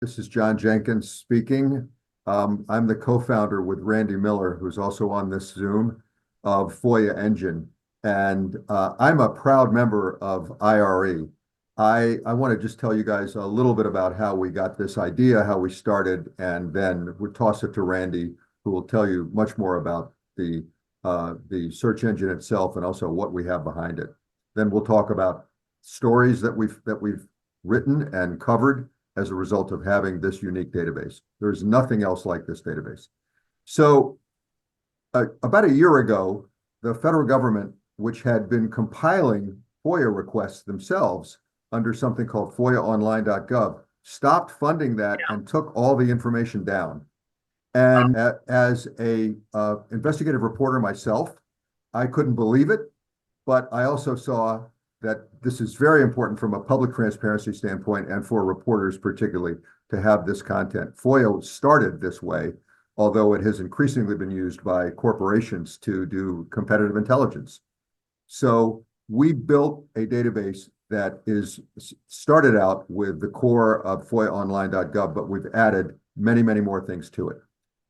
This is John Jenkins speaking. I'm the co-founder with Randy Miller, who's also on this Zoom, of FOIAengine. And I'm a proud member of IRE. I want to just tell you guys a little bit about how we got this idea, how we started, and then we'll toss it to Randy, who will tell you much more about the search engine itself and also what we have behind it. Then we'll talk about stories that we've written and covered as a result of having this unique database. There's nothing else like this database. So about a year ago, the federal government, which had been compiling FOIA requests themselves under something called FOIAonline.gov, stopped funding that and took all the information down. And as a investigative reporter myself, I couldn't believe it, but I also saw that this is very important from a public transparency standpoint and for reporters particularly to have this content. FOIA started this way, although it has increasingly been used by corporations to do competitive intelligence. So we built a database that is started out with the core of FOIAonline.gov, but we've added many, many more things to it.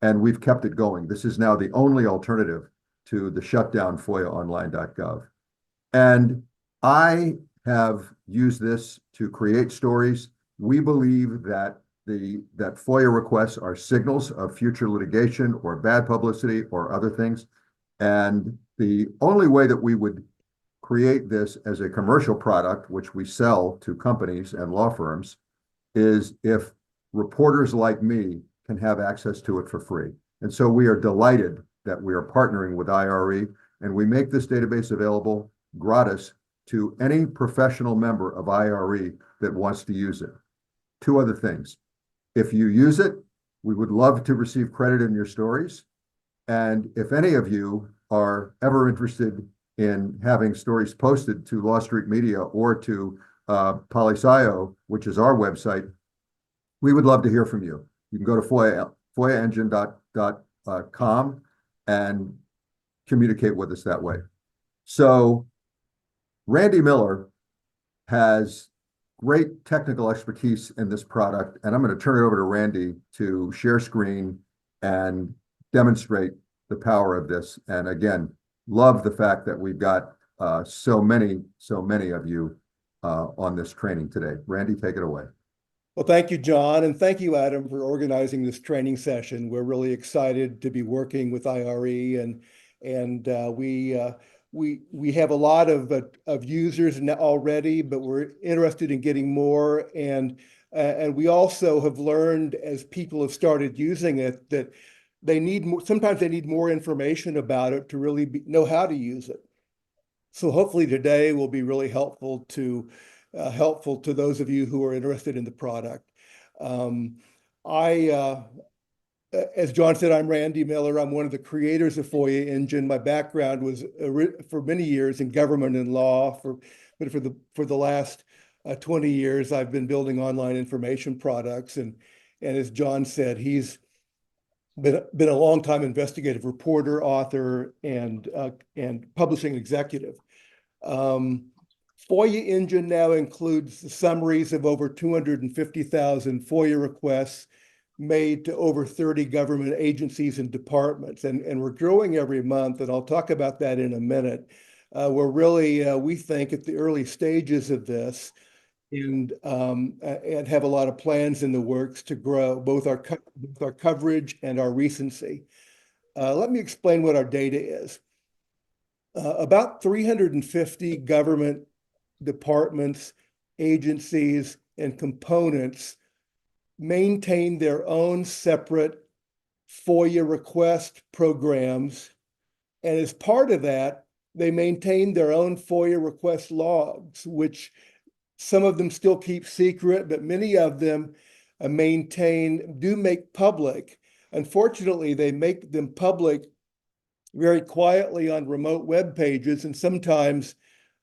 And we've kept it going. This is now the only alternative to the shutdown FOIAonline.gov. And I have used this to create stories. We believe that that FOIA requests are signals of future litigation or bad publicity or other things. And the only way that we would create this as a commercial product, which we sell to companies and law firms, is if reporters like me can have access to it for free. And so we are delighted that we are partnering with IRE, and we make this database available gratis to any professional member of IRE that wants to use it. Two other things. If you use it, we would love to receive credit in your stories. And if any of you are ever interested in having stories posted to Law Street Media or to PoliScio, which is our website, we would love to hear from you. You can go to FOIAengine.com and communicate with us that way. So Randy Miller has great technical expertise in this product, and I'm going to turn it over to Randy to share screen and demonstrate the power of this. And again, love the fact that we've got so many of you on this training today. Randy, take it away. Well, thank you, John, and thank you, Adam, for organizing this training session. We're really excited to be working with IRE, and we have a lot of users already, but we're interested in getting more. And we also have learned, as people have started using it, that they need more. Sometimes they need more information about it to really know how to use it. So hopefully today will be really helpful to those of you who are interested in the product. As John said, I'm Randy Miller. I'm one of the creators of FOIAengine. My background was for many years in government and law, but for the last 20 years, I've been building online information products. And as John said, he's been a long-time investigative reporter, author, and publishing executive. FOIAengine now includes the summaries of over 250,000 FOIA requests made to over 30 government agencies and departments. And we're growing every month, and I'll talk about that in a minute. We're really, we think, at the early stages of this, and have a lot of plans in the works to grow both our coverage and our recency. Let me explain what our data is. About 350 government departments, agencies, and components maintain their own separate FOIA request programs. And as part of that, they maintain their own FOIA request logs, which some of them still keep secret, but many of them do make public. Unfortunately, they make them public very quietly on remote web pages, and sometimes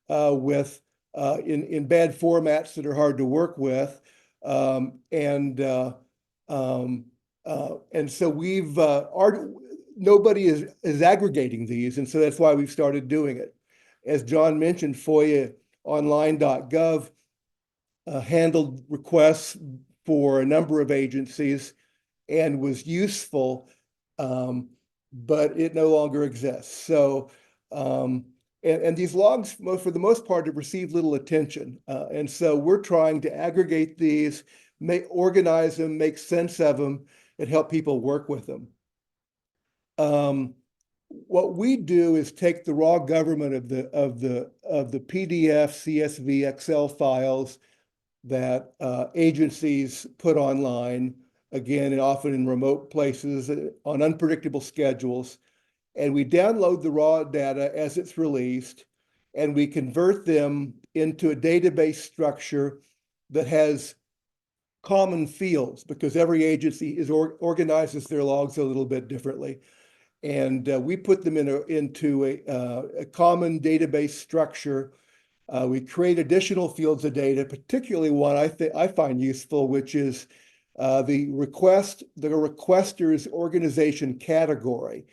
in bad formats that are hard to work with. And so nobody is aggregating these, and so that's why we've started doing it. As John mentioned, FOIAonline.gov handled requests for a number of agencies and was useful, but it no longer exists. So, and these logs, for the most part, have received little attention. And so we're trying to aggregate these, organize them, make sense of them, and help people work with them. What we do is take the raw government of the PDF, CSV, Excel files that agencies put online, again, and often in remote places on unpredictable schedules. And we download the raw data as it's released, and we convert them into a database structure that has common fields, because every agency organizes their logs a little bit differently. And we put them into a common database structure. We create additional fields of data, particularly one I find useful, which is the requester's organization category.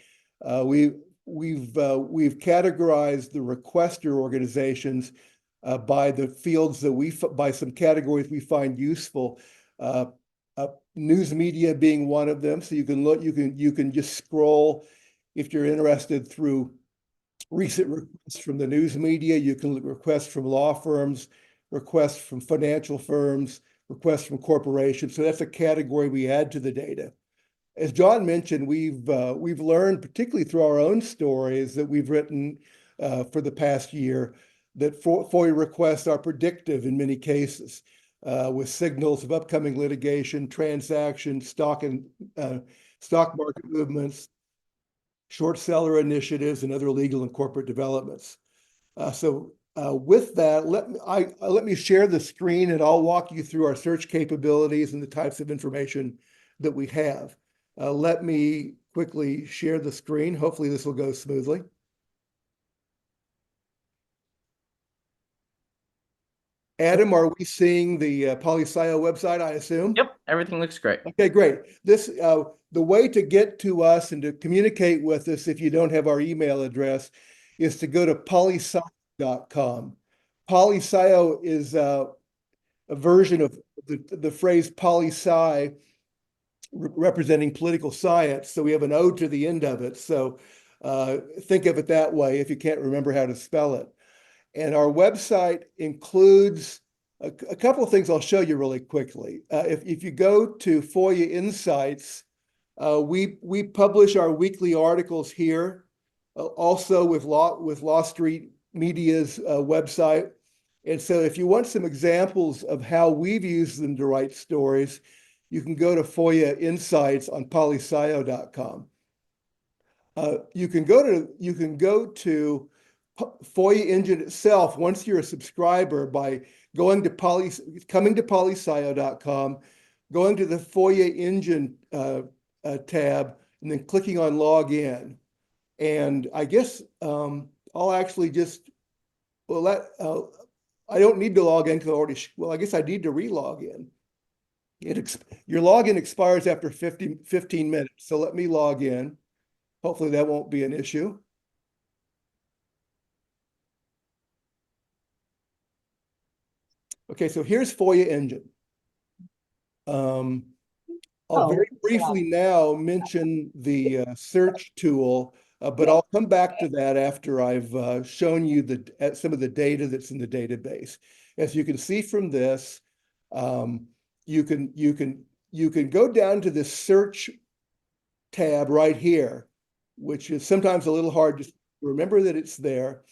We've categorized the requester organizations by the fields that by some categories we find useful. News media being one of them. So you can look, you can just scroll if you're interested through recent requests from the news media. You can look requests from law firms, requests from financial firms, requests from corporations. So that's a category we add to the data. As John mentioned, we've learned, particularly through our own stories that we've written for the past year, that FOIA requests are predictive in many cases, with signals of upcoming litigation, transactions, stock market movements, short seller initiatives, and other legal and corporate developments. With that, let me share the screen, and I'll walk you through our search capabilities and the types of information that we have. Let me quickly share the screen. Hopefully this will go smoothly. Adam, are we seeing the PoliScio website, I assume? Yep, everything looks great. Okay, great. The way to get to us and to communicate with us if you don't have our email address is to go to PoliScio.com. PoliScio is a version of the phrase poli-sci, representing political science. So we have an O to the end of it. So think of it that way if you can't remember how to spell it. And our website includes a couple of things I'll show you really quickly. If you go to FOIA Insights, we publish our weekly articles here, also with Law Street Media's website. And so if you want some examples of how we've used them to write stories, you can go to FOIA Insights on PoliScio.com. You can go to FOIAengine itself once you're a subscriber by coming to PoliScio.com, going to the FOIAengine tab, and then clicking on Log In. And I guess I'll actually just, I don't need to log in because I guess I need to re-log in. Your login expires after 15 minutes. So let me log in. Hopefully that won't be an issue. Okay, so here's FOIAengine. I'll very briefly now mention the search tool, but I'll come back to that after I've shown you some of the data that's in the database. As you can see from this, you can go down to this search tab right here, which is sometimes a little hard to remember that it's there.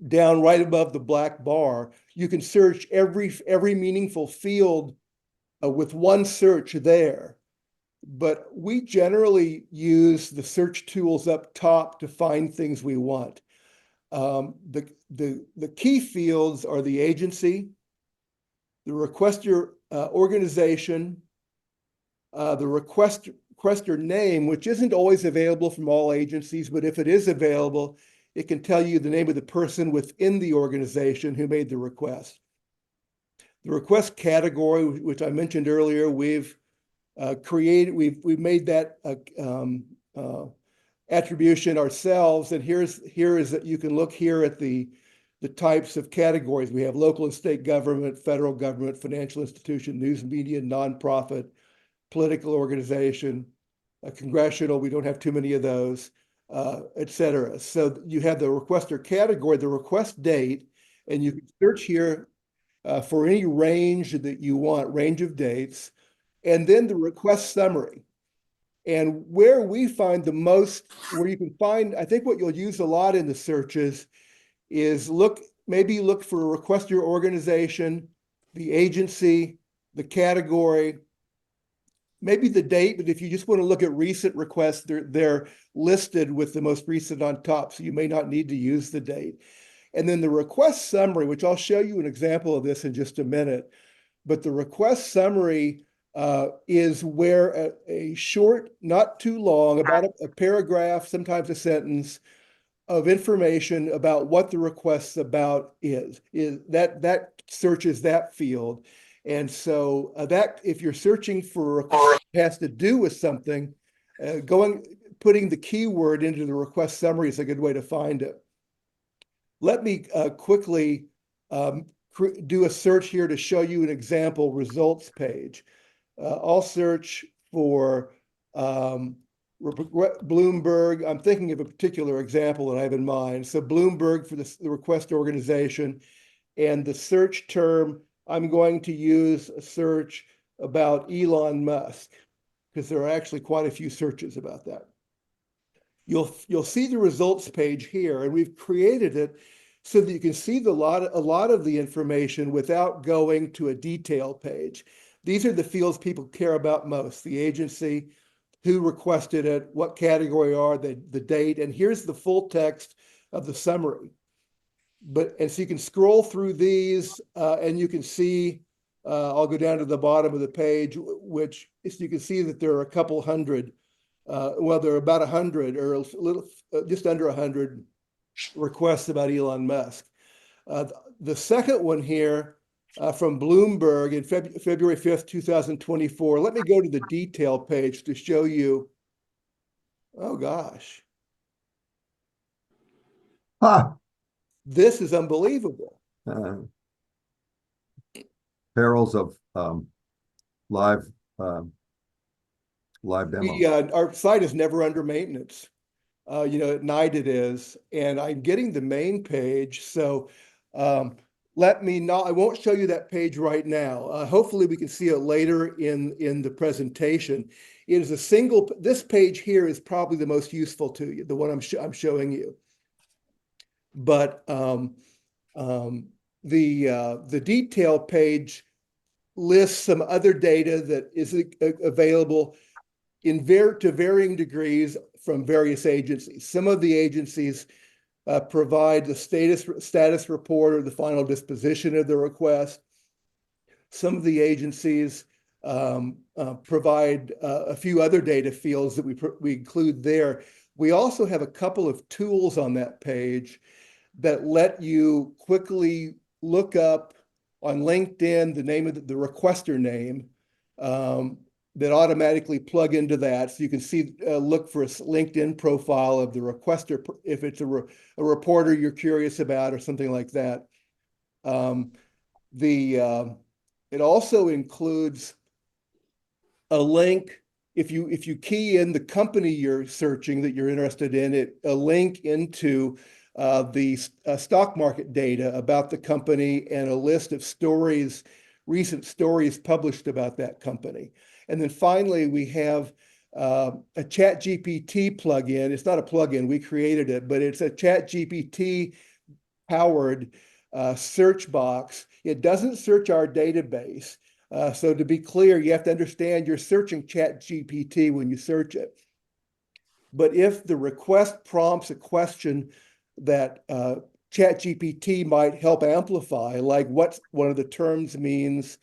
Down right above the black bar, you can search every meaningful field with one search there. But we generally use the search tools up top to find things we want. The key fields are the agency, the requester organization, the requester name, which isn't always available from all agencies, but if it is available, it can tell you the name of the person within the organization who made the request. The request category, which I mentioned earlier, we've made that attribution ourselves. And you can look here at the the types of categories. We have local and state government, federal government, financial institution, news media, nonprofit, political organization, congressional. We don't have too many of those, et cetera. So you have the requester category, the request date, and you can search here for any range that you want, range of dates, and then the request summary. And where we find the most, where you can find, I think what you'll use a lot in the searches is maybe look for a requester organization, the agency, the category, maybe the date, but if you just want to look at recent requests, they're listed with the most recent on top, so you may not need to use the date. And then the request summary, which I'll show you an example of this in just a minute, but the request summary is where a short, not too long, about a paragraph, sometimes a sentence, of information about what the request's about is that searches that field. And so that if you're searching for a request that has to do with something, putting the keyword into the request summary is a good way to find it. Let me quickly do a search here to show you an example results page. I'll search for Bloomberg. I'm thinking of a particular example that I have in mind. So Bloomberg for the request organization, and the search term, I'm going to use a search about Elon Musk, because there are actually quite a few searches about that. You'll see the results page here, and we've created it so that you can see a lot of the information without going to a detail page. These are the fields people care about most: the agency, who requested it, what category are, the date, and here's the full text of the summary. And so you can scroll through these and you can see, I'll go down to the bottom of the page, which so you can see that there are a couple hundred, well, there are about 100 or a little, just under 100 requests about Elon Musk. The second one here from Bloomberg in February 5th, 2024. Let me go to the detail page to show you. Oh, gosh. This is unbelievable. Perils of live demo. Our site is never under maintenance. At night it is, and I'm getting the main page. So I won't show you that page right now. Hopefully we can see it later in the presentation. It is this page here is probably the most useful to you, the one I'm showing you. But the detail page lists some other data that is available to varying degrees from various agencies. Some of the agencies provide the status report or the final disposition of the request. Some of the agencies provide a few other data fields that we include there. We also have a couple of tools on that page that let you quickly look up on LinkedIn the name of the requester name that automatically plug into that. So you can see, look for a LinkedIn profile of the requester if it's a reporter you're curious about or something like that. It also includes a link. If you key in the company you're searching that you're interested in, a link into the stock market data about the company and a list of recent stories published about that company. And then finally, we have a ChatGPT plugin. It's not a plugin, we created it, but it's a ChatGPT powered search box. It doesn't search our database. So to be clear, you have to understand you're searching ChatGPT when you search it. But if the request prompts a question that ChatGPT might help amplify, like what one of the terms means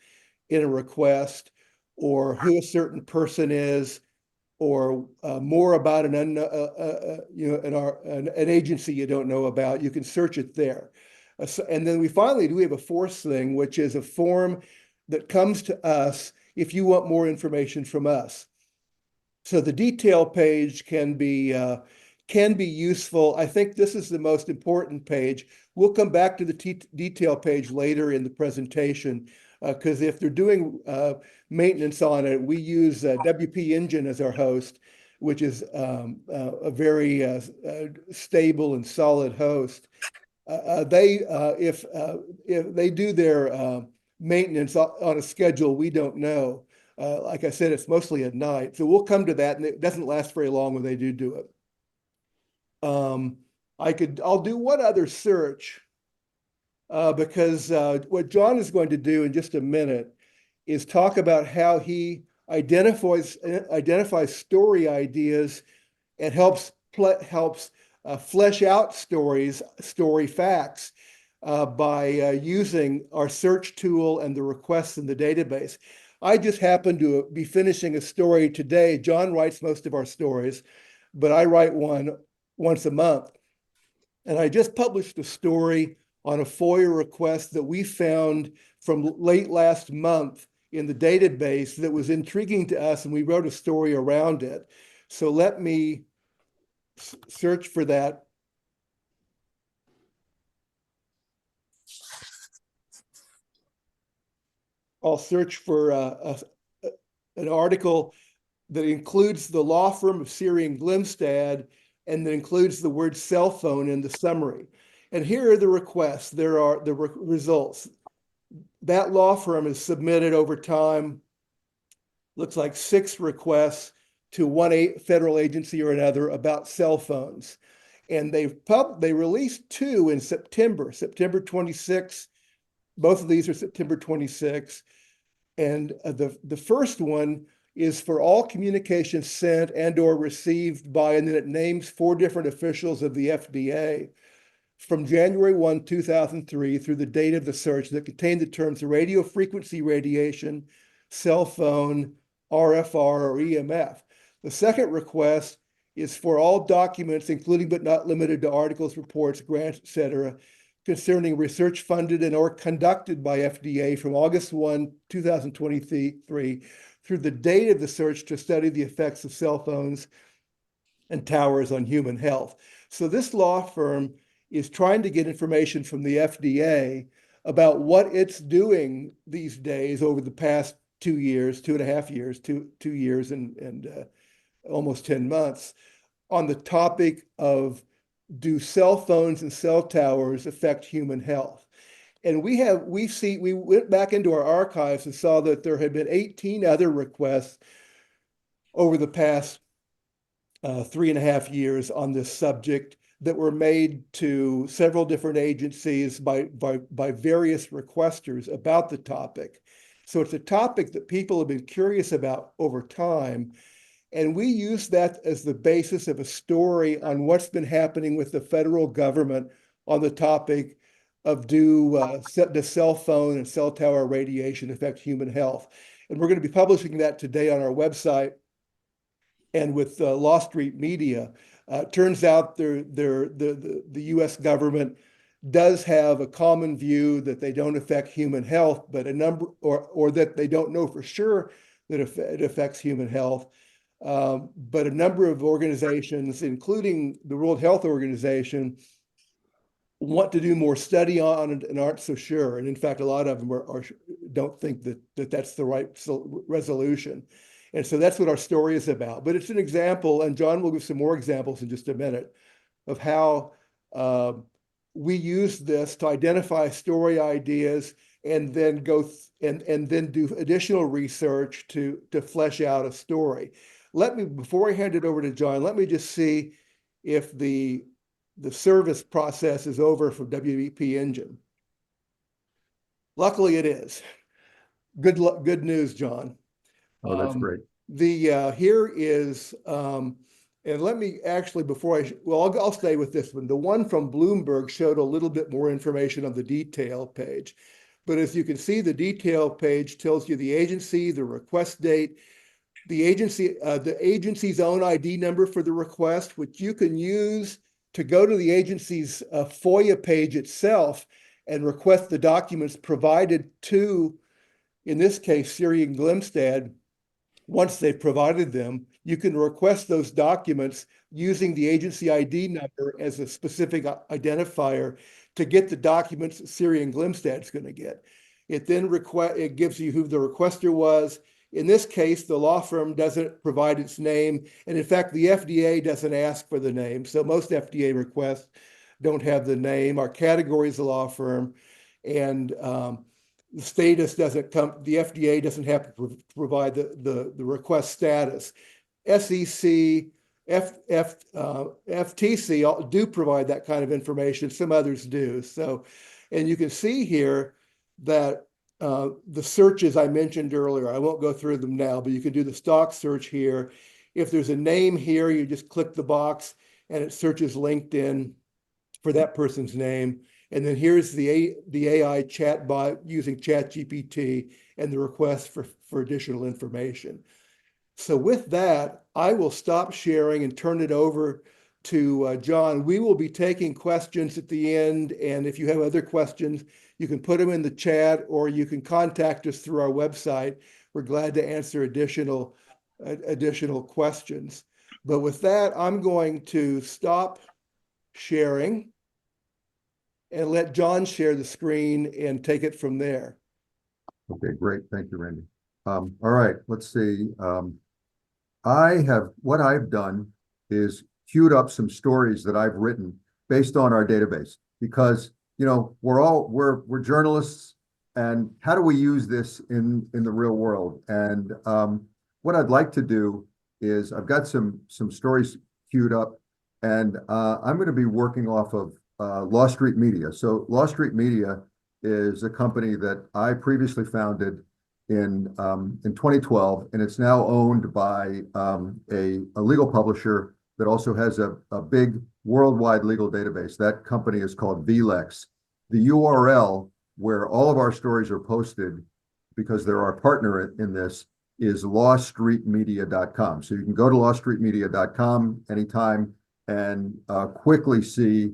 in a request, or who a certain person is, or more about an agency you don't know about, you can search it there. And then we have a fourth thing, which is a form that comes to us if you want more information from us. So the detail page can be can be useful. I think this is the most important page. We'll come back to the detail page later in the presentation, because if they're doing maintenance on it, we use FOIAengine as our host, which is a very stable and solid host. If they do their maintenance on a schedule we don't know. Like I said, it's mostly at night. So we'll come to that, and it doesn't last very long when they do it. I'll do one other search because what John is going to do in just a minute is talk about how he identifies story ideas and helps flesh out story facts by using our search tool and the requests in the database. I just happen to be finishing a story today. John writes most of our stories, but I write one once a month. And I just published a story on a FOIA request that we found from late last month in the database that was intriguing to us, and we wrote a story around it. So let me search for that. I'll search for an article that includes the law firm of Siri and Glimstad, and that includes the word cell phone in the summary. And here are the requests. There are the results. That law firm has submitted over time, looks like 6 requests to one federal agency or another about cell phones. And they released 2 in September 26. Both of these are September 26. And the first one is for all communications sent and or received by, and then it names 4 different officials of the FDA from January 1, 2003 through the date of the search that contained the terms radio frequency radiation, cell phone, RFR, or EMF. The second request is for all documents, including but not limited to articles, reports, grants, etc., concerning research funded and or conducted by FDA from August 1, 2023 through the date of the search to study the effects of cell phones and towers on human health. So this law firm is trying to get information from the FDA about what it's doing these days over the past 2 years, 2.5 years, 2 years and almost 10 months on the topic of, do cell phones and cell towers affect human health? And we went back into our archives and saw that there had been 18 other requests over the past 3.5 years on this subject that were made to several different agencies by various requesters about the topic. So it's a topic that people have been curious about over time. And we use that as the basis of a story on what's been happening with the federal government on the topic of the cell phone and cell tower radiation affect human health. And we're going to be publishing that today on our website and with Law Street Media. Turns out the U.S. government does have a common view that they don't affect human health, but or that they don't know for sure that it affects human health. But a number of organizations, including the World Health Organization, want to do more study on it and aren't so sure. And in fact, a lot of them don't think that that's the right resolution. And so that's what our story is about. But it's an example, and John will give some more examples in just a minute, of how we use this to identify story ideas and then and then do additional research to flesh out a story. Before I hand it over to John, let me just see if the service process is over for FOIAengine. Luckily, it is. Good news, John. Oh, that's great. Here is, and let me actually, I'll stay with this one. The one from Bloomberg showed a little bit more information on the detail page. But as you can see, the detail page tells you the agency, the request date, the agency's own ID number for the request, which you can use to go to the agency's FOIA page itself and request the documents provided to, in this case, Siri and Glimstad once they've provided them, you can request those documents using the agency ID number as a specific identifier to get the documents that Syrian Glimstad's going to get. It then it gives you who the requester was. In this case, the law firm doesn't provide its name. And in fact, the FDA doesn't ask for the name. So most FDA requests don't have the name. Our category is a law firm. And the status doesn't come, the FDA doesn't have to provide the request status. SEC, FTC do provide that kind of information. Some others do. So, and you can see here that the searches I mentioned earlier, I won't go through them now, but you can do the stock search here. If there's a name here, you just click the box and it searches LinkedIn for that person's name. And then here's the AI chatbot using ChatGPT and the request for additional information. So with that, I will stop sharing and turn it over to John. We will be taking questions at the end. And if you have other questions, you can put them in the chat or you can contact us through our website. We're glad to answer additional questions. But with that, I'm going to stop sharing and let John share the screen and take it from there. Okay, great. Thank you, Randy. All right, let's see. What I've done is queued up some stories that I've written based on our database because, you know, we're journalists, and how do we use this in the real world? And what I'd like to do is I've got some stories queued up, and I'm going to be working off of Law Street Media. So Law Street Media is a company that I previously founded in 2012, and it's now owned by a legal publisher that also has a big worldwide legal database. That company is called VLEX. The URL where all of our stories are posted, because they're our partner in this, is lawstreetmedia.com. So you can go to lawstreetmedia.com anytime and quickly see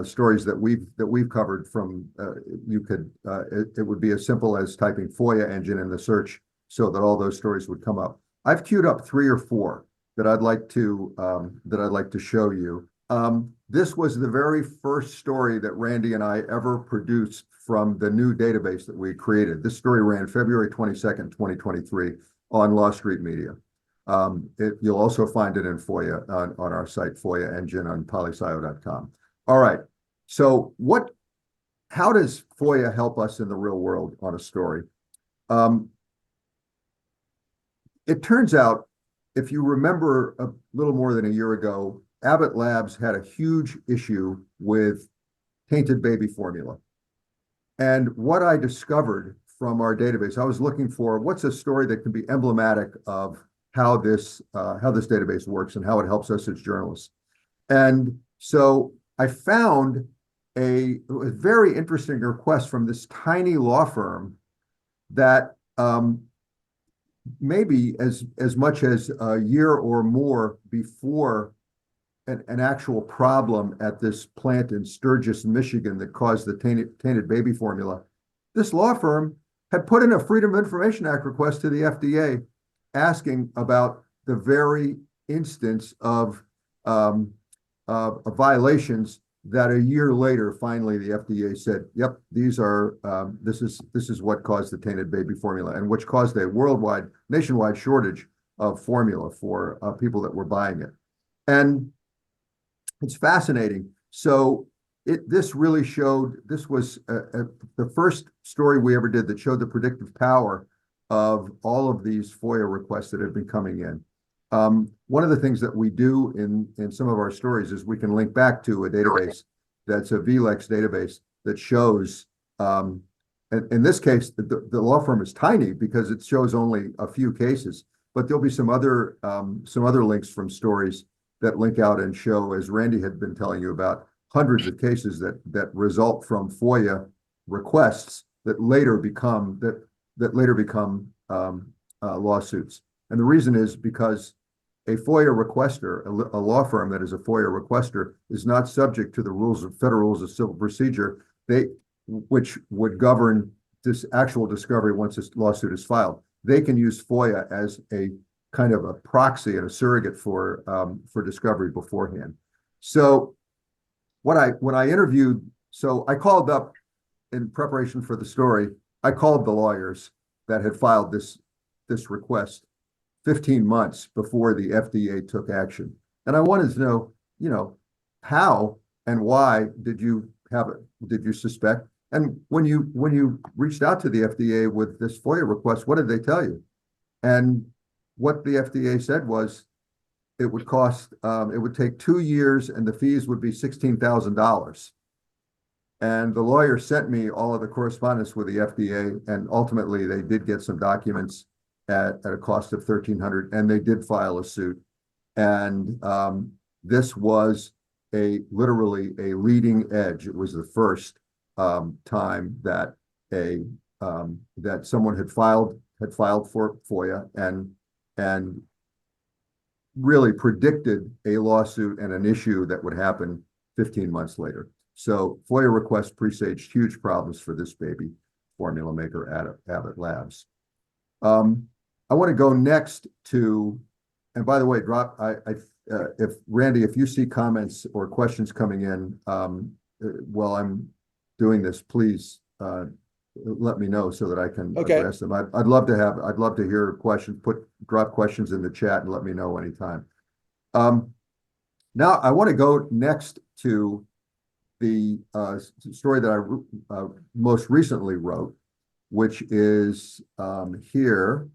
stories that we've covered from. It would be as simple as typing FOIAengine in the search so that all those stories would come up. I've queued up 3 or 4 that I'd like to show you. This was the very first story that Randy and I ever produced from the new database that we created. This story ran February 22nd, 2023 on Law Street Media. You'll also find it in FOIA on our site, FOIAengine on PoliScio.com. All right. So how does FOIA help us in the real world on a story? It turns out, if you remember a little more than a year ago, Abbott Labs had a huge issue with tainted baby formula. And what I discovered from our database, I was looking for what's a story that can be emblematic of how this database works and how it helps us as journalists. And so I found a very interesting request from this tiny law firm that maybe as much as a year or more before an actual problem at this plant in Sturgis, Michigan that caused the tainted baby formula, this law firm had put in a Freedom of Information Act request to the FDA asking about the very instance of violations that a year later, finally, the FDA said, yep, these are, this is what caused the tainted baby formula, and which caused a nationwide shortage of formula for people that were buying it. And it's fascinating. So this really showed, this was the first story we ever did that showed the predictive power of all of these FOIA requests that have been coming in. One of the things that we do in some of our stories is we can link back to a database that's a VLEX database that shows, in this case, the law firm is tiny because it shows only a few cases, but there'll be some other links from stories that link out and show, as Randy had been telling you about, hundreds of cases that result from FOIA requests that later become lawsuits. And the reason is because a FOIA requester, a law firm that is a FOIA requester, is not subject to the federal rules of civil procedure, which would govern this actual discovery once this lawsuit is filed. they can use FOIA as a kind of a proxy and a surrogate for discovery beforehand. So when I interviewed, so I called up in preparation for the story, I called the lawyers that had filed this request 15 months before the FDA took action. And I wanted to know, how and why did you suspect? And when you reached out to the FDA with this FOIA request, what did they tell you? And what the FDA said was it would take 2 years and the fees would be $16,000. And the lawyer sent me all of the correspondence with the FDA, and ultimately they did get some documents at a cost of $1,300, and they did file a suit. And this was literally a leading edge. It was the first time that that someone had filed for FOIA and really predicted a lawsuit and an issue that would happen 15 months later. So FOIA requests presaged huge problems for this baby formula maker, Abbott Labs. I want to go next to, and by the way, if Randy, if you see comments or questions coming in while I'm doing this, please let me know so that I can address them. I'd love to hear questions. Drop questions in the chat and let me know anytime. Now I want to go next to the story that I most recently wrote, which is here.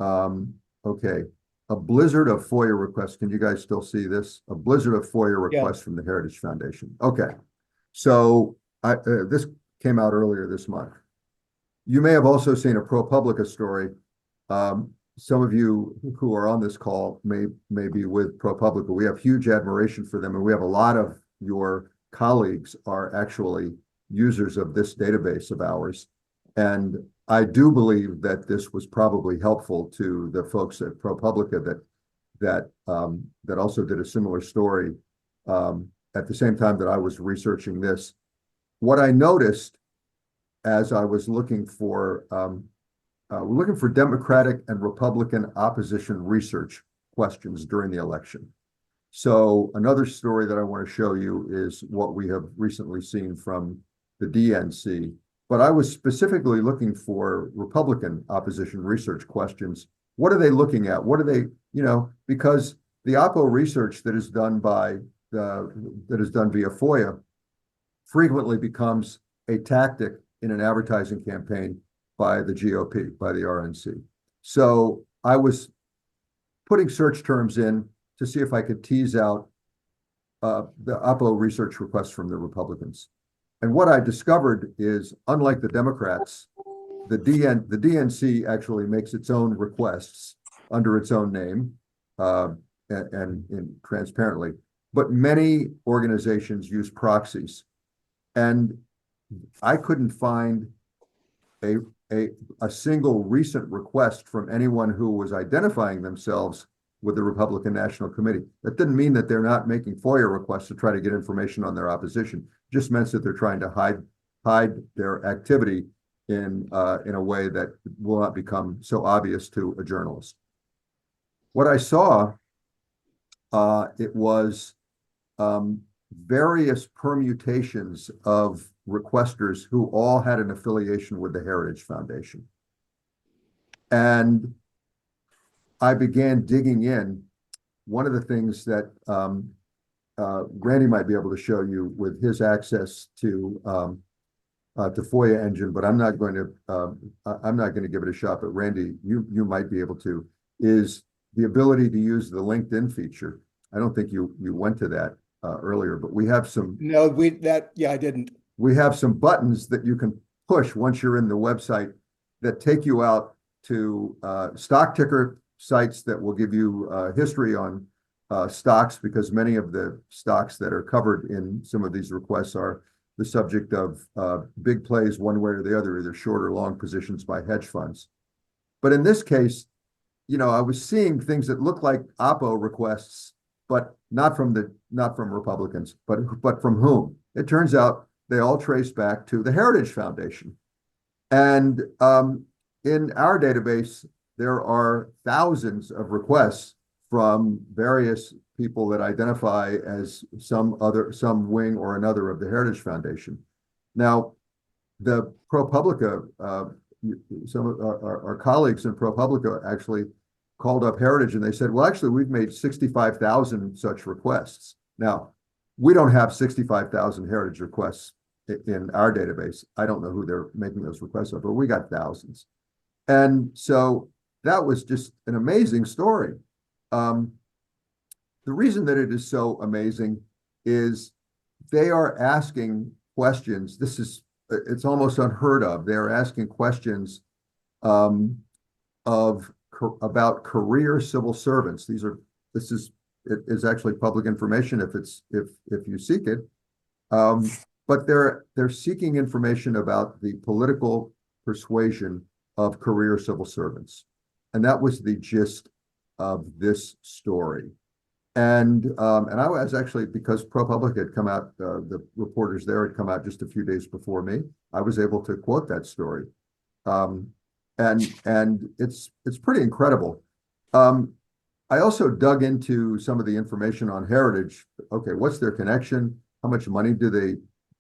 Okay, a blizzard of FOIA requests. Can you guys still see this? A blizzard of FOIA requests from the Heritage Foundation. Okay, so this came out earlier this month. You may have also seen a ProPublica story. Some of you who are on this call may be with ProPublica. We have huge admiration for them, and we have a lot of your colleagues are actually users of this database of ours. And I do believe that this was probably helpful to the folks at ProPublica that also did a similar story at the same time that I was researching this. What I noticed as I was looking for Democratic and Republican opposition research questions during the election. So another story that I want to show you is what we have recently seen from the DNC. But I was specifically looking for Republican opposition research questions. What are they looking at? What are they, because the Oppo research that is done via FOIA frequently becomes a tactic in an advertising campaign by the GOP, by the RNC. So I was putting search terms in to see if I could tease out the Oppo research requests from the Republicans. And what I discovered is, unlike the Democrats, the DNC actually makes its own requests under its own name and transparently. But many organizations use proxies. And I couldn't find a single recent request from anyone who was identifying themselves with the Republican National Committee. That didn't mean that they're not making FOIA requests to try to get information on their opposition. It just meant that they're trying to hide their activity in a way that will not become so obvious to a journalist. What I saw, it was various permutations of requesters who all had an affiliation with the Heritage Foundation. And I began digging in. One of the things that Randy might be able to show you with his access to FOIAengine, but I'm not going to give it a shot. But Randy, you might be able to, is the ability to use the LinkedIn feature. I don't think you went to that earlier, but we have some. No, I didn't. We have some buttons that you can push once you're in the website that take you out to stock ticker sites that will give you history on stocks, because many of the stocks that are covered in some of these requests are the subject of big plays one way or the other, either short or long positions by hedge funds. But in this case, I was seeing things that look like Oppo requests, but not from Republicans, but from whom? It turns out they all trace back to the Heritage Foundation. And in our database, there are thousands of requests from various people that identify as some wing or another of the Heritage Foundation. Now, the ProPublica, some of our colleagues in ProPublica actually called up Heritage and they said, well, actually, we've made 65,000 such requests. Now, we don't have 65,000 Heritage requests in our database. I don't know who they're making those requests of, but we got thousands. And so that was just an amazing story. The reason that it is so amazing is they are asking questions. It's almost unheard of. They're asking questions about career civil servants. This is actually public information if you seek it. But they're seeking information about the political persuasion of career civil servants. And that was the gist of this story. And I was actually, because ProPublica had come out, the reporters there had come out just a few days before me, I was able to quote that story. And it's pretty incredible. I also dug into some of the information on Heritage. Okay, what's their connection? How much money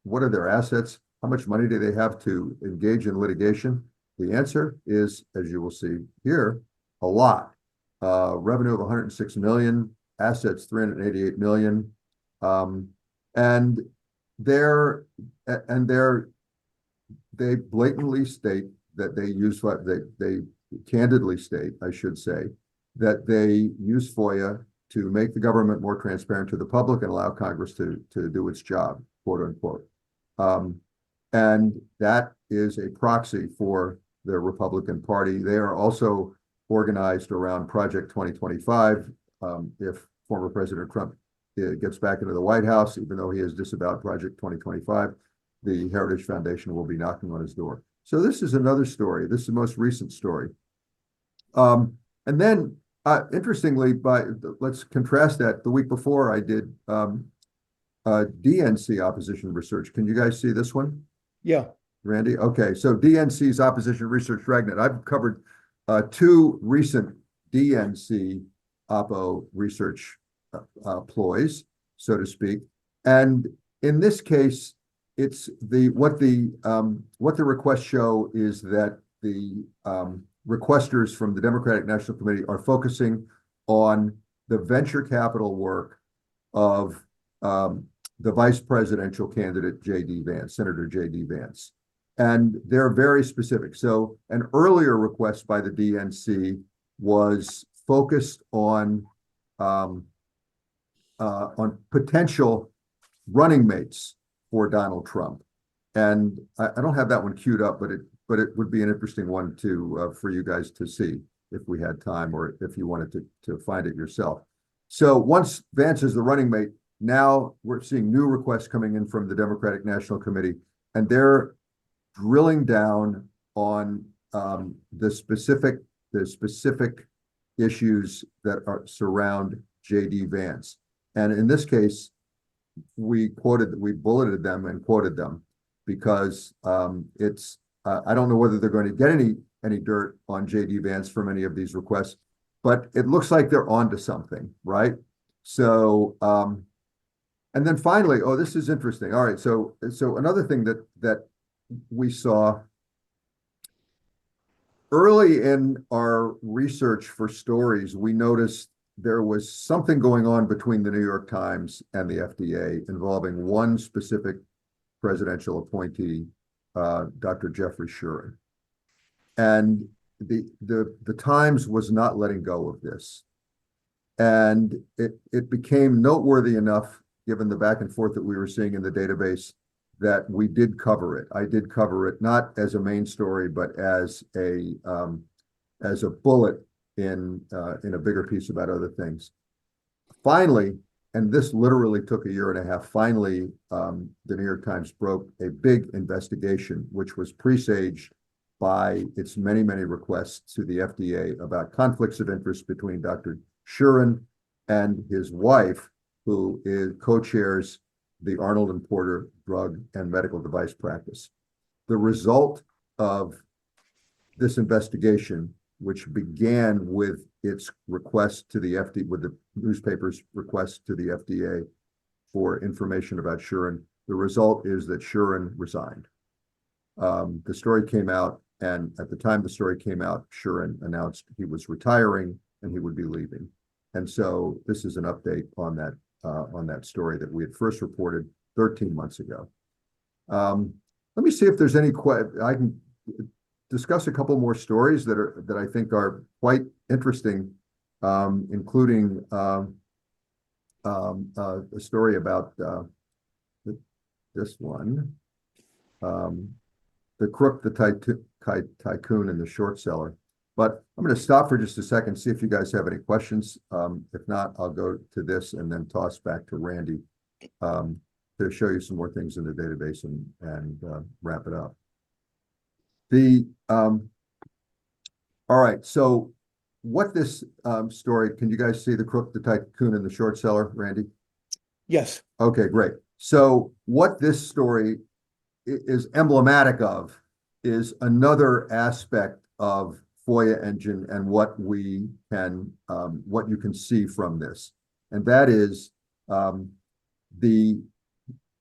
what are their assets? How much money do they have to engage in litigation? The answer is, as you will see here, a lot. Revenue of 106 million, assets 388 million. And they blatantly state that they candidly state, I should say, that they use FOIA to make the government more transparent to the public and allow Congress to do its job, quote unquote. And that is a proxy for the Republican Party. They are also organized around Project 2025. If former President Trump gets back into the White House, even though he has disavowed Project 2025, the Heritage Foundation will be knocking on his door. So this is another story. This is the most recent story. And then, interestingly, let's contrast that. The week before, I did DNC opposition research. Can you guys see this one? Yeah. Randy? Okay, so DNC's opposition research dragnet. I've covered two recent DNC oppo research ploys, so to speak. And in this case, it's what the requests show is that the requesters from the Democratic National Committee are focusing on the venture capital work of the vice presidential candidate, Senator J.D. Vance. And they're very specific. So an earlier request by the DNC was focused on potential running mates for Donald Trump. And I don't have that one queued up, but it would be an interesting one for you guys to see if we had time or if you wanted to find it yourself. So once Vance is the running mate, now we're seeing new requests coming in from the Democratic National Committee, and they're drilling down on the specific issues that surround J.D. Vance. And in this case, we bulleted them and quoted them because I don't know whether they're going to get any dirt on J.D. Vance from any of these requests, but it looks like they're onto something, right? So, and then finally, this is interesting. All right, so another thing that we saw early in our research for stories, we noticed there was something going on between the New York Times and the FDA involving one specific presidential appointee, Dr. Jeffrey Shuren. And the Times was not letting go of this. And it became noteworthy enough, given the back and forth that we were seeing in the database, that we did cover it. I did cover it, not as a main story, but as a bullet in a bigger piece about other things. Finally, and this literally took a year and a half, finally, the New York Times broke a big investigation, which was presaged by its many, many requests to the FDA about conflicts of interest between Dr. Shuren and his wife, who co-chairs the Arnold and Porter Drug and Medical Device Practice. The result of this investigation, which began with its request to the FDA, with the newspaper's request to the FDA for information about Shuren. The result is that Shuren resigned. The story came out, and at the time the story came out, Shuren announced he was retiring and he would be leaving. And so this is an update on that story that we had first reported 13 months ago. Let me see if there's any I can discuss a couple more stories that I think are quite interesting, including a story about this one, the crook, the tycoon, and the short seller. But I'm going to stop for just a second, see if you guys have any questions. If not, I'll go to this and then toss back to Randy to show you some more things in the database and wrap it up. All right, so what this story, can you guys see the crook, the tycoon, and the short seller, Randy? Yes. Okay, great. So what this story is emblematic of is another aspect of FOIAengine and what we can, what you can see from this. And that is the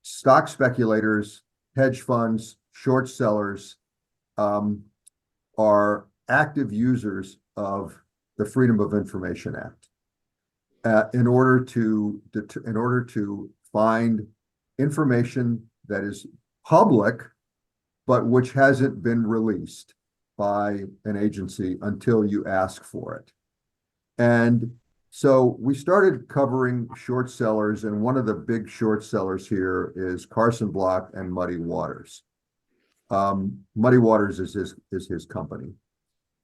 stock speculators, hedge funds, short sellers are active users of the Freedom of Information Act in order to find information that is public, but which hasn't been released by an agency until you ask for it. And so we started covering short sellers, and one of the big short sellers here is Carson Block and Muddy Waters. Muddy Waters is his company.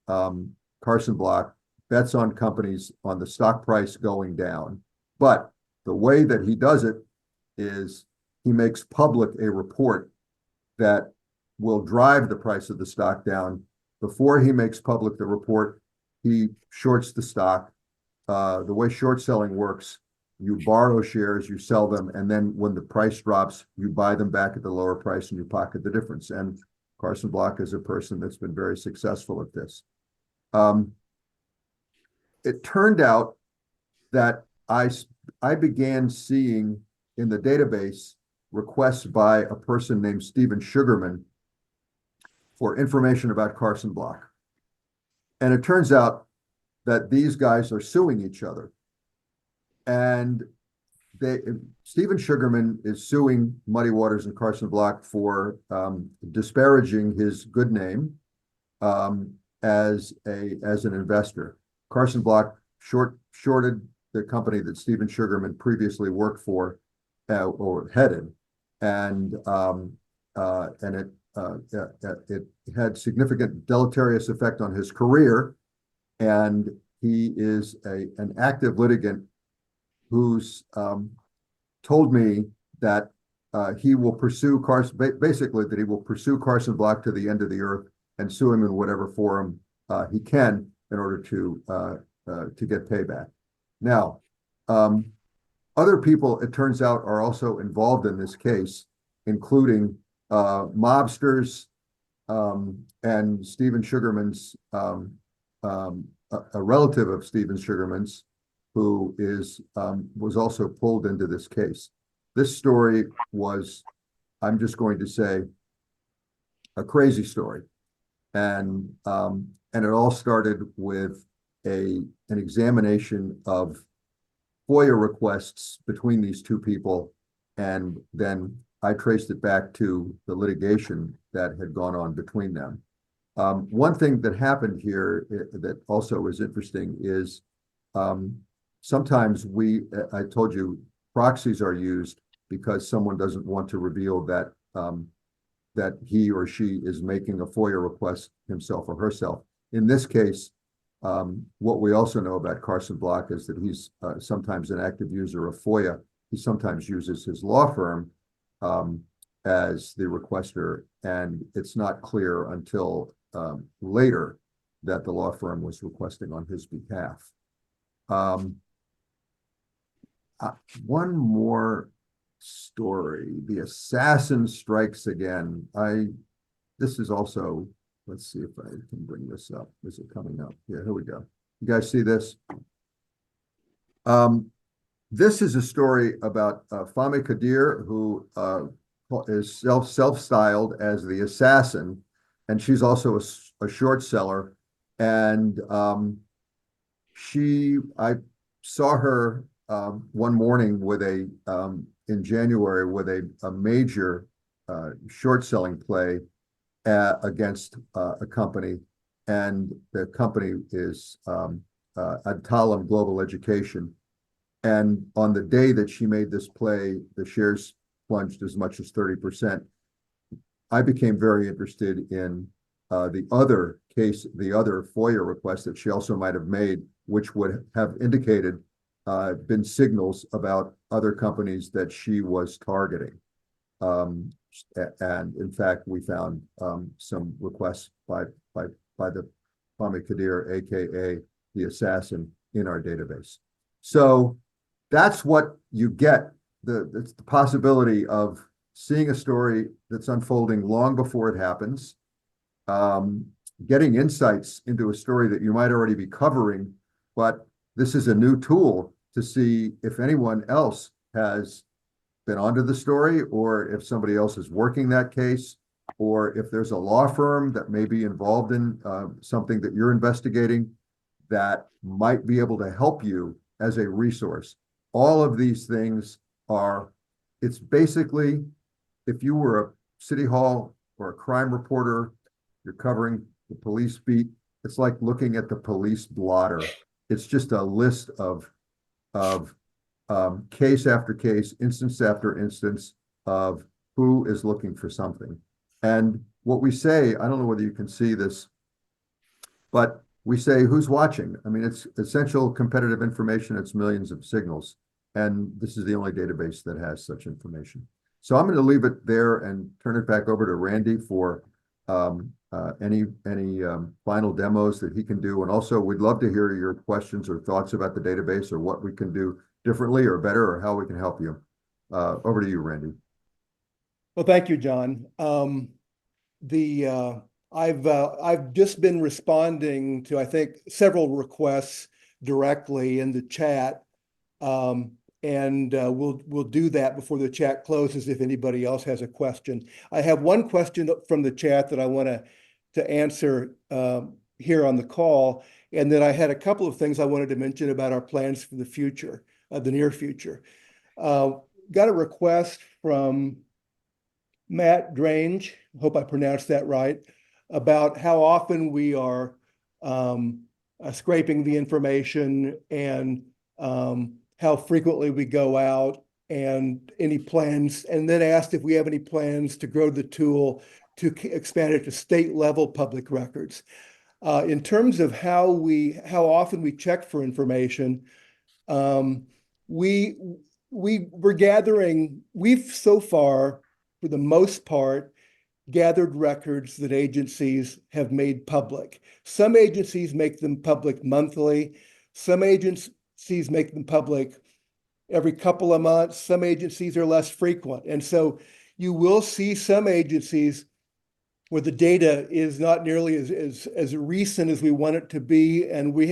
Carson Block bets on companies on the stock price going down, but the way that he does it is he makes public a report that will drive the price of the stock down. Before he makes public the report, he shorts the stock. The way short selling works, you borrow shares, you sell them, and then when the price drops, you buy them back at the lower price and you pocket the difference. And Carson Block is a person that's been very successful at this. It turned out that I began seeing in the database requests by a person named Stephen Sugarman for information about Carson Block. And it turns out that these guys are suing each other. And Stephen Sugarman is suing Muddy Waters and Carson Block for disparaging his good name as an investor. Carson Block shorted the company that Stephen Sugarman previously worked for or headed, and it had significant deleterious effect on his career. And he is an active litigant who's told me that he will pursue Carson, basically that he will pursue Carson Block to the end of the earth and sue him in whatever forum he can in order to get payback. Now, other people, it turns out, are also involved in this case, including mobsters and Stephen Sugarman's, a relative of Stephen Sugarman's, who was also pulled into this case. This story was, I'm just going to say, a crazy story. And it all started with an examination of FOIA requests between these two people, and then I traced it back to the litigation that had gone on between them. One thing that happened here that also is interesting is sometimes I told you, proxies are used because someone doesn't want to reveal that that he or she is making a FOIA request himself or herself. In this case, what we also know about Carson Block is that he's sometimes an active user of FOIA. He sometimes uses his law firm as the requester, and it's not clear until later that the law firm was requesting on his behalf. One more story, the assassin strikes again. This is also let's see if I can bring this up. Is it coming up? Yeah, here we go. You guys see this? This is a story about Fahmy Kadir, who is self-styled as the assassin, and she's also a short seller. And I saw her one morning with in January with a major short selling play against a company, and the company is Adtalem Global Education. And on the day that she made this play, the shares plunged as much as 30%. I became very interested in the other FOIA request that she also might have made, which would have indicated been signals about other companies that she was targeting. And in fact, we found some requests by the Fahmy Kadir, aka the assassin, in our database. So that's what you get. It's the possibility of seeing a story that's unfolding long before it happens, getting insights into a story that you might already be covering, but this is a new tool to see if anyone else has been onto the story, or if somebody else is working that case, or if there's a law firm that may be involved in something that you're investigating that might be able to help you as a resource. All of these things it's basically, if you were a city hall or a crime reporter, you're covering the police beat, it's like looking at the police blotter. It's just a list of case after case, instance after instance of who is looking for something. And what we say, I don't know whether you can see this, but we say, who's watching? I mean, it's essential competitive information. It's millions of signals. And this is the only database that has such information. So I'm going to leave it there and turn it back over to Randy for any final demos that he can do. And also, we'd love to hear your questions or thoughts about the database, or what we can do differently or better, or how we can help you. Over to you, Randy. Well, thank you, John. I've just been responding to, I think, several requests directly in the chat, and we'll do that before the chat closes if anybody else has a question. I have one question from the chat that I want to answer here on the call, and then I had a couple of things I wanted to mention about our plans for the future, the near future. Got a request from Matt Drange, hope I pronounced that right, about how often we are scraping the information, and how frequently we go out, and any plans, and then asked if we have any plans to grow the tool to expand it to state level public records. In terms of how often we check for information, we're gathering, we've so far, for the most part, gathered records that agencies have made public. Some agencies make them public monthly. Some agencies make them public every couple of months. Some agencies are less frequent. And so you will see some agencies where the data is not nearly as recent as we want it to be. And we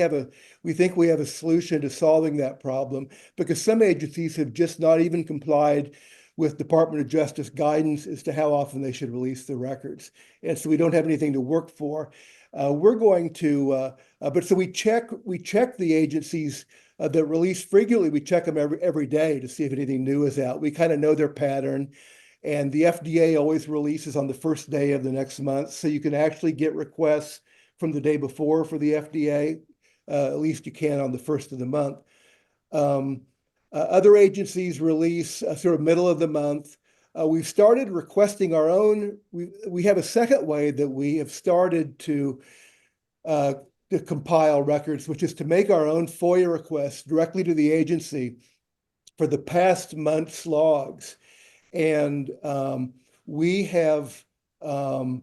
think we have a solution to solving that problem, because some agencies have just not even complied with Department of Justice guidance as to how often they should release the records. And so we don't have anything to work for. We're going to, but so we check the agencies that release frequently. We check them every day to see if anything new is out. We kind of know their pattern. And the FDA always releases on the first day of the next month. So you can actually get requests from the day before for the FDA. At least you can on the first of the month. Other agencies release sort of middle of the month. We've started requesting our own. We have a second way that we have started to compile records, which is to make our own FOIA requests directly to the agency for the past month's logs. And we have, for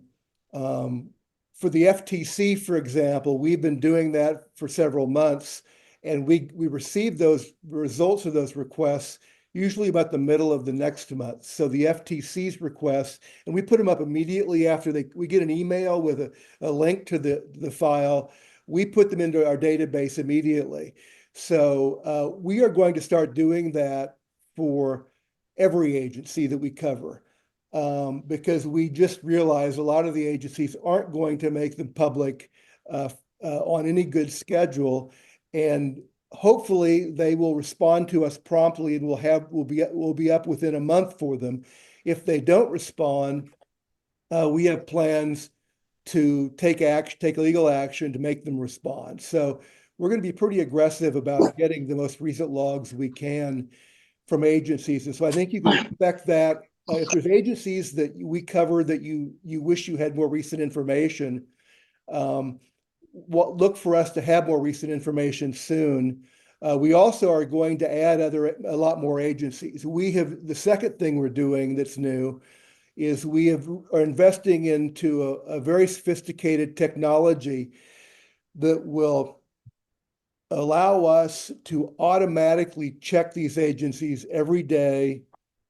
the FTC, for example, we've been doing that for several months, and we receive those results of those requests usually about the middle of the next month. So the FTC's requests, and we put them up immediately after we get an email with a link to the file. We put them into our database immediately. So we are going to start doing that for every agency that we cover, because we just realize a lot of the agencies aren't going to make them public on any good schedule, and hopefully they will respond to us promptly, and we'll be up within a month for them. If they don't respond, we have plans to take legal action to make them respond. So we're going to be pretty aggressive about getting the most recent logs we can from agencies. And so I think you can expect that if there's agencies that we cover that you wish you had more recent information, look for us to have more recent information soon. We also are going to add a lot more agencies. The second thing we're doing that's new is are investing into a very sophisticated technology that will allow us to automatically check these agencies every day,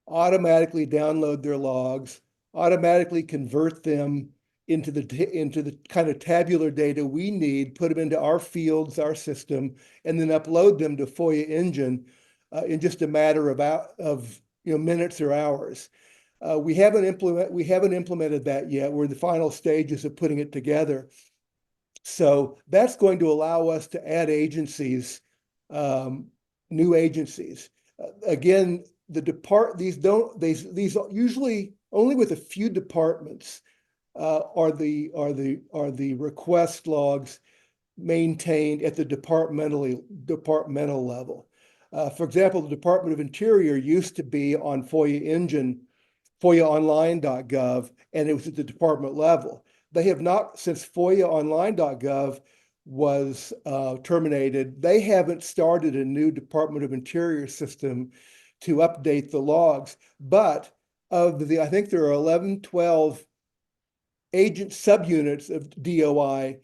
automatically download their logs, automatically convert them into the kind of tabular data we need, put them into our fields, our system, and then upload them to FOIAengine in just a matter of minutes or hours. We haven't implemented that yet. We're in the final stages of putting it together. So that's going to allow us to add agencies, new agencies. Again, these usually only with a few departments are the request logs maintained at the departmental level. For example, the Department of Interior used to be on FOIAengine, FOIAonline.gov, and it was at the department level. They have not, since FOIAonline.gov was terminated, they haven't started a new Department of Interior system to update the logs. But I think there are 11, 12 agent subunits of DOI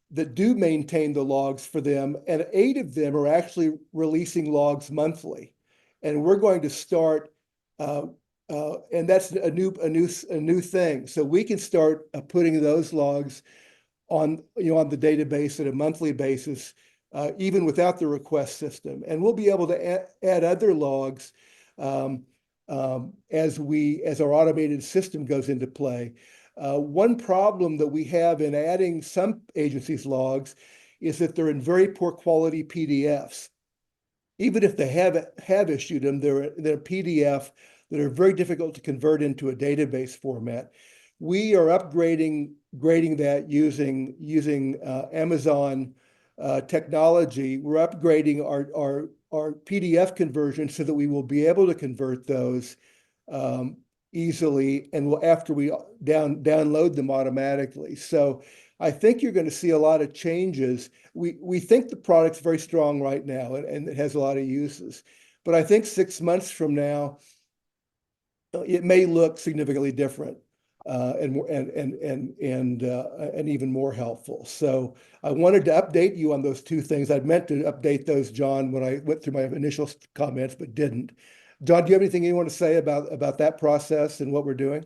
that do maintain the logs for them, and 8 of them are actually releasing logs monthly. And we're going to start, and that's a new thing. So we can start putting those logs on the database at a monthly basis, even without the request system. And we'll be able to add other logs as our automated system goes into play. One problem that we have in adding some agencies' logs is that they're in very poor quality PDFs. Even if they have issued them, they're PDF that are very difficult to convert into a database format. We are grading that using Amazon technology. We're upgrading our PDF conversion so that we will be able to convert those easily, and after we download them automatically. So I think you're going to see a lot of changes. We think the product's very strong right now, and it has a lot of uses. But I think 6 months from now, it may look significantly different and even more helpful. So I wanted to update you on those two things. I'd meant to update those, John, when I went through my initial comments, but didn't. John, do you have anything you want to say about that process and what we're doing?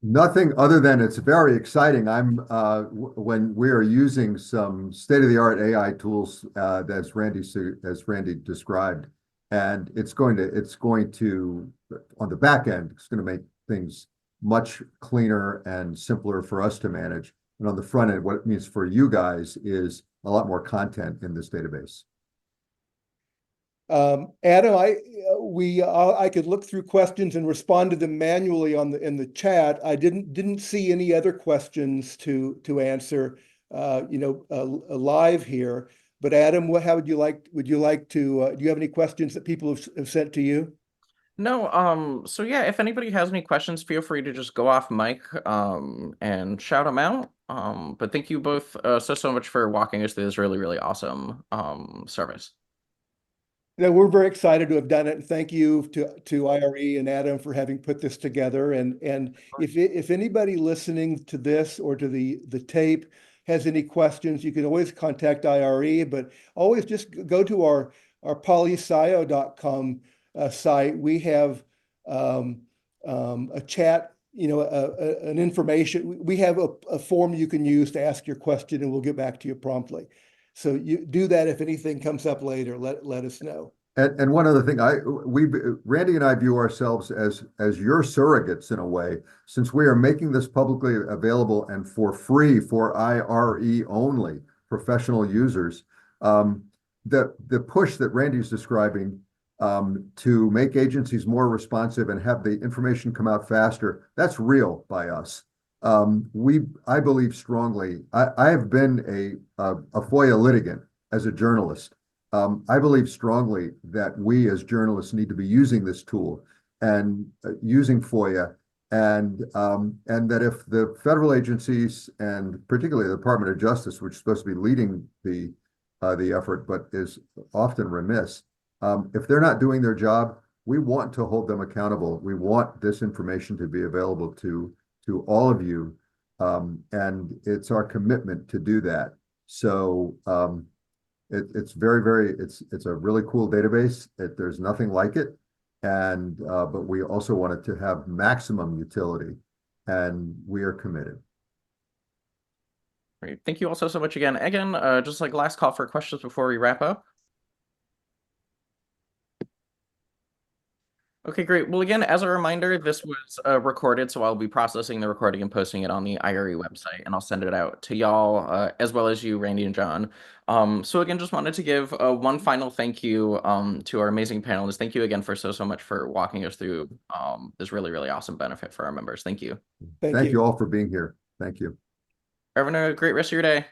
Nothing other than it's very exciting. When we are using some state-of-the-art AI tools, as Randy described, and it's going to on the back end, it's going to make things much cleaner and simpler for us to manage. And on the front end, what it means for you guys is a lot more content in this database. Adam, I could look through questions and respond to them manually in the chat. I didn't see any other questions to answer, live here. But Adam, how would you like to? Do you have any questions that people have sent to you? No, so yeah, if anybody has any questions, feel free to just go off mic and shout them out. But thank you both so much for walking us through this really, really awesome service. We're very excited to have done it, and thank you to IRE and Adam for having put this together. And if anybody listening to this or to the tape has any questions, you can always contact IRE, but always just go to our PoliScio.com site. We have a chat, an information. We have a form you can use to ask your question, and we'll get back to you promptly. So you do that. If anything comes up later, let us know. And one other thing, Randy and I view ourselves as your surrogates in a way, since we are making this publicly available and for free for IRE only professional users. The push that Randy's describing to make agencies more responsive and have the information come out faster, that's real by us. I believe strongly. I have been a FOIA litigant as a journalist. I believe strongly that we as journalists need to be using this tool and using FOIA, and that if the federal agencies and particularly the Department of Justice, which is supposed to be leading the effort but is often remiss, if they're not doing their job, we want to hold them accountable. We want this information to be available to all of you, and it's our commitment to do that. So. It's it's a really cool database. There's nothing like it, and but we also want it to have maximum utility, and we are committed. Great. Thank you all so much again. Just like last call for questions before we wrap up. Okay, great. Well, again, as a reminder, this was recorded, so I'll be processing the recording and posting it on the IRE website, and I'll send it out to y'all, as well as you, Randy and John. So again, just wanted to give one final thank you to our amazing panelists. Thank you again for so much for walking us through this really, really awesome benefit for our members. Thank you. Thank you all for being here. Thank you. Everyone, have a great rest of your day.